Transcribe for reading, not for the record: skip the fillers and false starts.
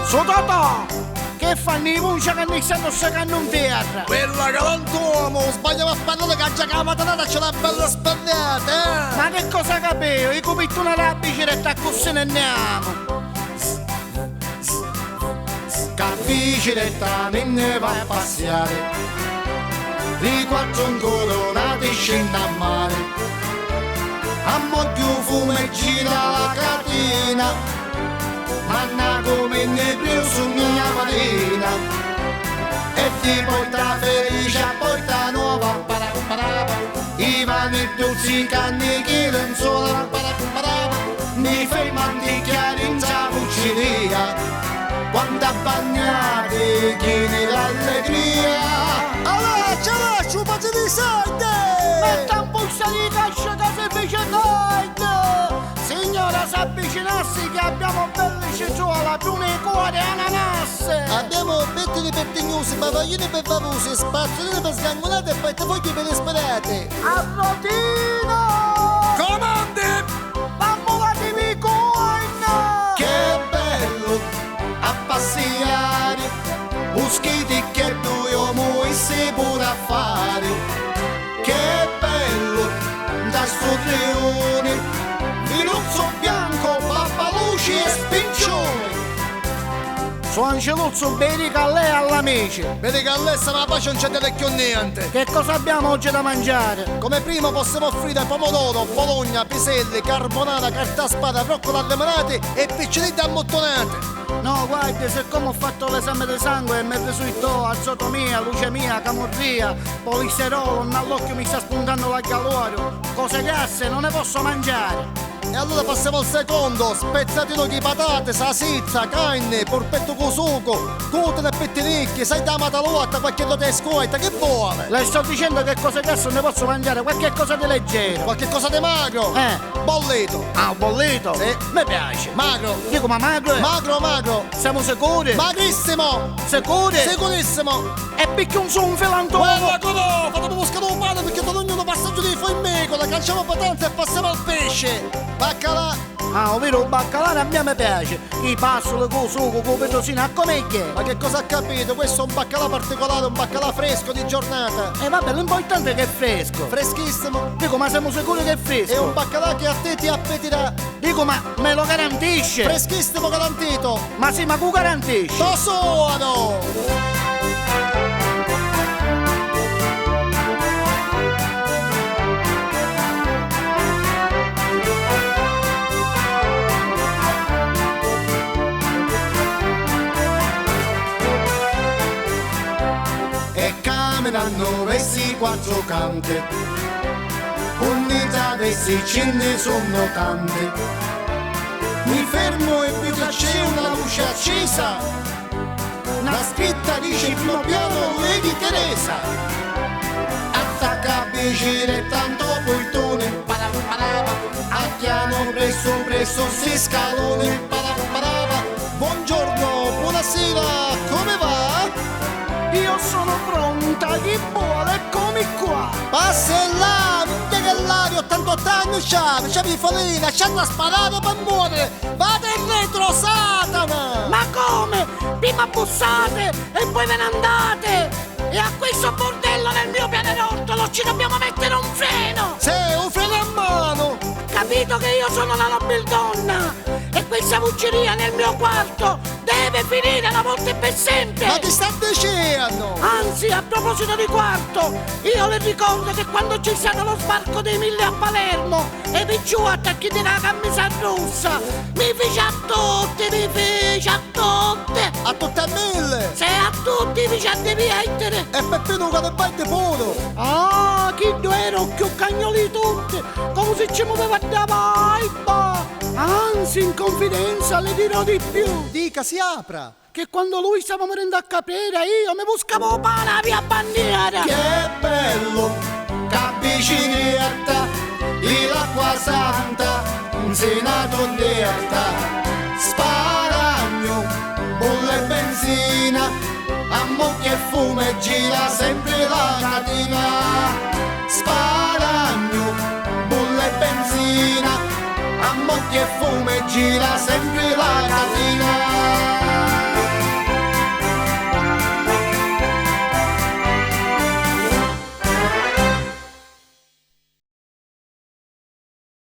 Sototò! Che fanno i punci che mi stanno seccando un terra? Quella galantuomo, sbagliamo a parlare che già che la matanata c'è una bella spennata, Ma che cosa capivo? I cubitto una rabbia e così ne andiamo. Capisci direttamente vai a passeare, i quattro incoronati scende a mare, a moglio fumo e gira la catena, manna come ne preso mia marina, e ti porta felice a porta nuova, i vani dolci canni che non sola, mi fai manticchiare in sapucceria, quando bagnate chiedi l'allegria. Allora, ce lascio, faccio di soldi! Metta un pulso di cascia che si fece tardi! Signora, si avvicinassi che abbiamo belle cetriole, prune cuore e ananas! Abbiamo pettini pettignosi, bavaglini per favose, spazzolini per sgangolate e portafogli per disperate. Arrotino! Comandi! Bambolatevi coin! Che bello a passeare, uschiti che due uomo e si pure a fare, che bello da sto leone, vinuzzo bianco, pappaluci e spincioni. Su Angeluzzo, bene che lei all'amici! Vedi che all'essa la pace non c'è più niente. Che cosa abbiamo oggi da mangiare? Come prima possiamo offrire pomodoro, bologna, piselli, carbonara, carta spada, broccoli limonati e piccinette ammottonate. No, guardi, siccome ho fatto l'esame di sangue e mi ho preso il do, azotomia, leucemia, camorria, polisterolo, all'occhio mi sta spuntando l'algalorio, cose grasse non ne posso mangiare. E allora passiamo al secondo, spezzatino di patate, salsiccia, carne, porpetto con sugo, cotone e pettinicchi, sai da matalotta, qualche lotta di scuola, che vuole? Le sto dicendo che cose grasse non ne posso mangiare, qualche cosa di leggero. Qualche cosa di magro? Bollito. Ah, bollito? Sì. Mi piace. Magro. Dico, ma magro è? Magro. Siamo sicuri? Magrissimo. Sicuri? Sicurissimo. E picchio un su un filantuomo. Guarda, no, fatemi buscare un mano perché da ognuno passaggio di formico, la canciamo patanza e passiamo al pesce. Baccalà. Ah, ovvero il baccalà a me mi piace. I passoli con sugo, con petrosina, a com'è che? Ma che cosa ha capito? Questo è un baccalà particolare, un baccalà fresco di giornata. E vabbè, l'importante è che è fresco. Freschissimo. Dico, ma siamo sicuri che è fresco? È un baccalà che a te ti appetirà. Dico, ma me lo garantisce? Freschissimo garantito. Ma sì, ma cu garantisce? Lo suono. Camminano versi quattro cante, unità versi ce ne sono tante. Mi fermo e vedo c'è una luce accesa, una scritta dice primo piano Lady Teresa. Attacca a piacere tanto portone, a piano presso si scalone. Buongiorno, buonasera, come va? Io sono pronta, chi vuole, eccomi qua. Passa là, non che l'aria, 88 anni c'ha pifolina, c'hanno sparato per muovere. Vada indietro, Satana! Ma come? Prima bussate e poi ve ne andate. E a questo bordello nel mio pianerottolo ci dobbiamo mettere un freno. Sì, un freno a mano. Capito che io sono la nobildonna e questa bucceria nel mio quarto deve finire una volta e per sempre. Ma ti sta dicendo? Anzi, a proposito di quarto, io le ricordo che quando c'è stato lo sbarco dei 1000 a Palermo e vi giù attacchi della camisa rossa, mi fece a tutti. A tutte e 1000. Se a tutti vi ci devi mettere. E Peppino che ne batte puro. Ah, chi era più cagnoli tutti, come se ci muoveva da vibe. Anzi, in confidenza le dirò di più. Dica, si apra. Che quando lui stava morendo a capire, io mi buscavo pane a via bandiera. Che bello, capisci diretta, l'acqua santa, un senato diretta, sparagno, bolle e benzina, a mocchia e fumo e gira sempre la catena. Sparagno, bolle e benzina, a mocchia e fumo e gira sempre la catena.